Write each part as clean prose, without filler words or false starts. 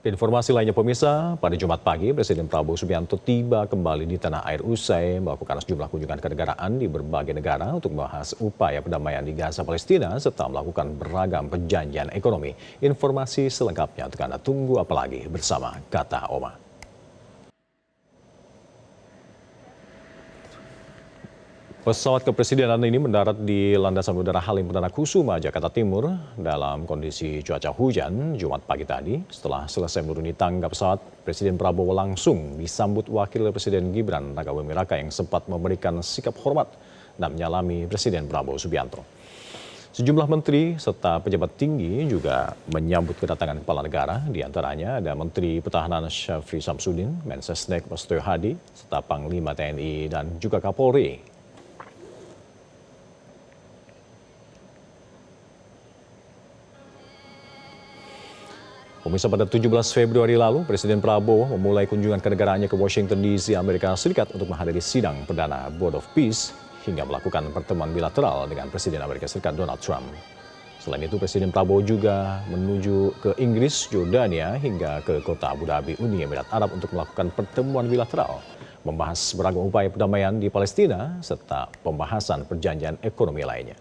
Informasi lainnya pemirsa, pada Jumat pagi Presiden Prabowo Subianto tiba kembali di tanah air usai melakukan sejumlah kunjungan kenegaraan di berbagai negara untuk membahas upaya perdamaian di Gaza Palestina serta melakukan beragam perjanjian ekonomi. Informasi selengkapnya untuk Anda tunggu apalagi bersama Kata Oma. Pesawat kepresidenan ini mendarat di Landasan Udara Halim Perdana Kusuma, Jakarta Timur dalam kondisi cuaca hujan Jumat pagi tadi. Setelah selesai menuruni tangga pesawat, Presiden Prabowo langsung disambut Wakil Presiden Gibran Rakabuming Raka yang sempat memberikan sikap hormat dan menyalami Presiden Prabowo Subianto. Sejumlah menteri serta pejabat tinggi juga menyambut kedatangan kepala negara. Di antaranya ada Menteri Pertahanan Syafri Samsudin, Mensesnek Prasetyo Hadi, serta Panglima TNI dan juga Kapolri. Pemirsa, pada 17 Februari lalu, Presiden Prabowo memulai kunjungan kenegaraannya ke Washington DC, Amerika Serikat untuk menghadiri sidang perdana Board of Peace hingga melakukan pertemuan bilateral dengan Presiden Amerika Serikat Donald Trump. Selain itu, Presiden Prabowo juga menuju ke Inggris, Jordania hingga ke kota Abu Dhabi, Uni Emirat Arab untuk melakukan pertemuan bilateral, membahas beragam upaya perdamaian di Palestina serta pembahasan perjanjian ekonomi lainnya.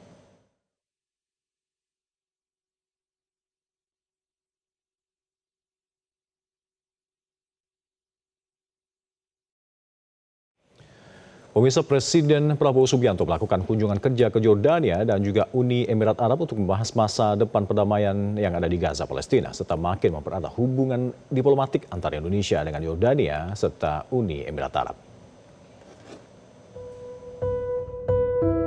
Pemirsa, Presiden Prabowo Subianto melakukan kunjungan kerja ke Jordania dan juga Uni Emirat Arab untuk membahas masa depan perdamaian yang ada di Gaza, Palestina, serta makin mempererat hubungan diplomatik antara Indonesia dengan Jordania serta Uni Emirat Arab.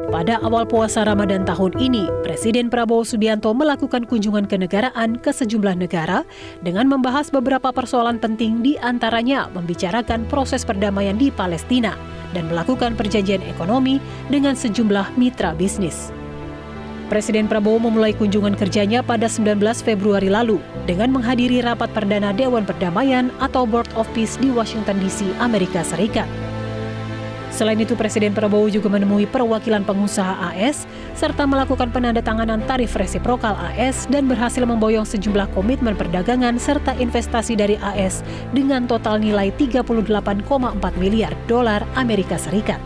Pada awal puasa Ramadan tahun ini, Presiden Prabowo Subianto melakukan kunjungan kenegaraan ke sejumlah negara dengan membahas beberapa persoalan penting, di antaranya membicarakan proses perdamaian di Palestina dan melakukan perjanjian ekonomi dengan sejumlah mitra bisnis. Presiden Prabowo memulai kunjungan kerjanya pada 19 Februari lalu dengan menghadiri rapat perdana Dewan Perdamaian atau Board of Peace di Washington DC, Amerika Serikat. Selain itu, Presiden Prabowo juga menemui perwakilan pengusaha AS serta melakukan penandatanganan tarif resiprokal AS dan berhasil memboyong sejumlah komitmen perdagangan serta investasi dari AS dengan total nilai 38,4 miliar dolar Amerika Serikat.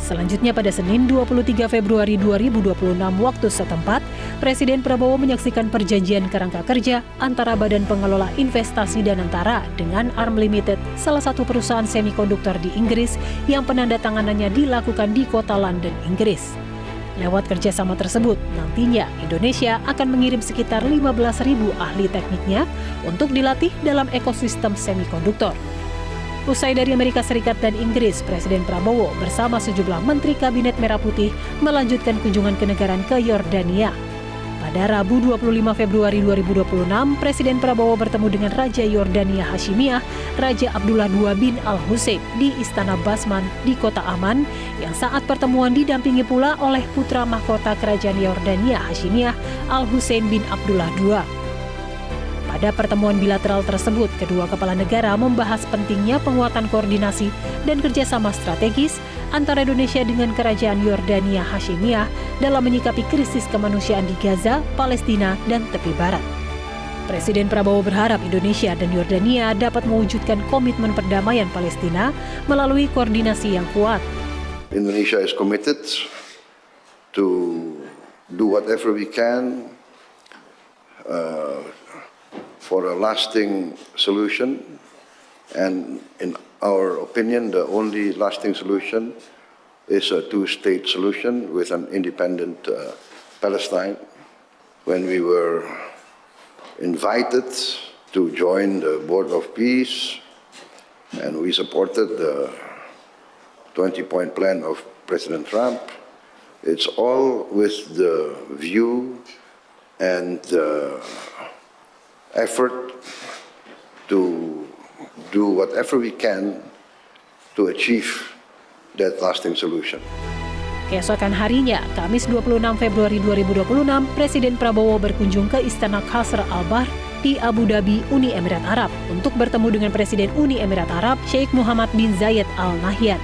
Selanjutnya pada Senin 23 Februari 2026 waktu setempat, Presiden Prabowo menyaksikan perjanjian kerangka kerja antara Badan Pengelola Investasi Danantara dengan ARM Limited, salah satu perusahaan semikonduktor di Inggris yang penandatanganannya dilakukan di kota London, Inggris. Lewat kerjasama tersebut, nantinya Indonesia akan mengirim sekitar 15.000 ahli tekniknya untuk dilatih dalam ekosistem semikonduktor. Usai dari Amerika Serikat dan Inggris, Presiden Prabowo bersama sejumlah Menteri Kabinet Merah Putih melanjutkan kunjungan kenegaraan ke Yordania. Pada Rabu 25 Februari 2026, Presiden Prabowo bertemu dengan Raja Yordania Hashimiyah, Raja Abdullah II bin Al-Hussein di Istana Basman di Kota Amman, yang saat pertemuan didampingi pula oleh putra mahkota Kerajaan Yordania Hashimiyah, Al-Hussein bin Abdullah II. Pada pertemuan bilateral tersebut, kedua kepala negara membahas pentingnya penguatan koordinasi dan kerjasama strategis antara Indonesia dengan Kerajaan Yordania Hashimiyah dalam menyikapi krisis kemanusiaan di Gaza, Palestina, dan tepi barat. Presiden Prabowo berharap Indonesia dan Yordania dapat mewujudkan komitmen perdamaian Palestina melalui koordinasi yang kuat. Indonesia is committed to do whatever we can for a lasting solution, and in our opinion, the only lasting solution is a two-state solution with an independent Palestine. When we were invited to join the Board of Peace, and we supported the 20-point plan of President Trump, it's all with the view and effort to do whatever we can to achieve that lasting solution. Keesokan harinya, Kamis 26 Februari 2026, Presiden Prabowo berkunjung ke Istana Qasr Al-Bahr di Abu Dhabi, Uni Emirat Arab untuk bertemu dengan Presiden Uni Emirat Arab, Sheikh Mohammed bin Zayed Al Nahyan.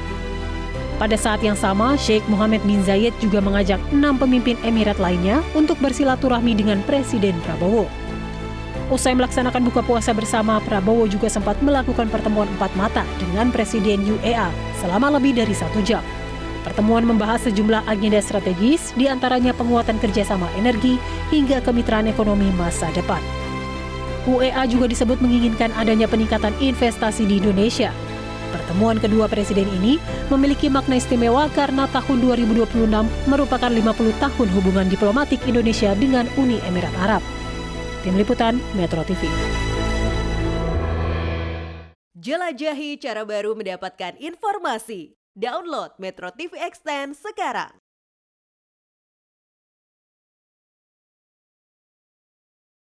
Pada saat yang sama, Sheikh Mohammed bin Zayed juga mengajak 6 pemimpin Emirat lainnya untuk bersilaturahmi dengan Presiden Prabowo. Usai melaksanakan buka puasa bersama, Prabowo juga sempat melakukan pertemuan 4 mata dengan Presiden UEA selama lebih dari 1 jam. Pertemuan membahas sejumlah agenda strategis, diantaranya penguatan kerjasama energi hingga kemitraan ekonomi masa depan. UEA juga disebut menginginkan adanya peningkatan investasi di Indonesia. Pertemuan kedua presiden ini memiliki makna istimewa karena tahun 2026 merupakan 50 tahun hubungan diplomatik Indonesia dengan Uni Emirat Arab. Tim Liputan Metro TV. Jelajahi cara baru mendapatkan informasi. Download Metro TV Extend sekarang.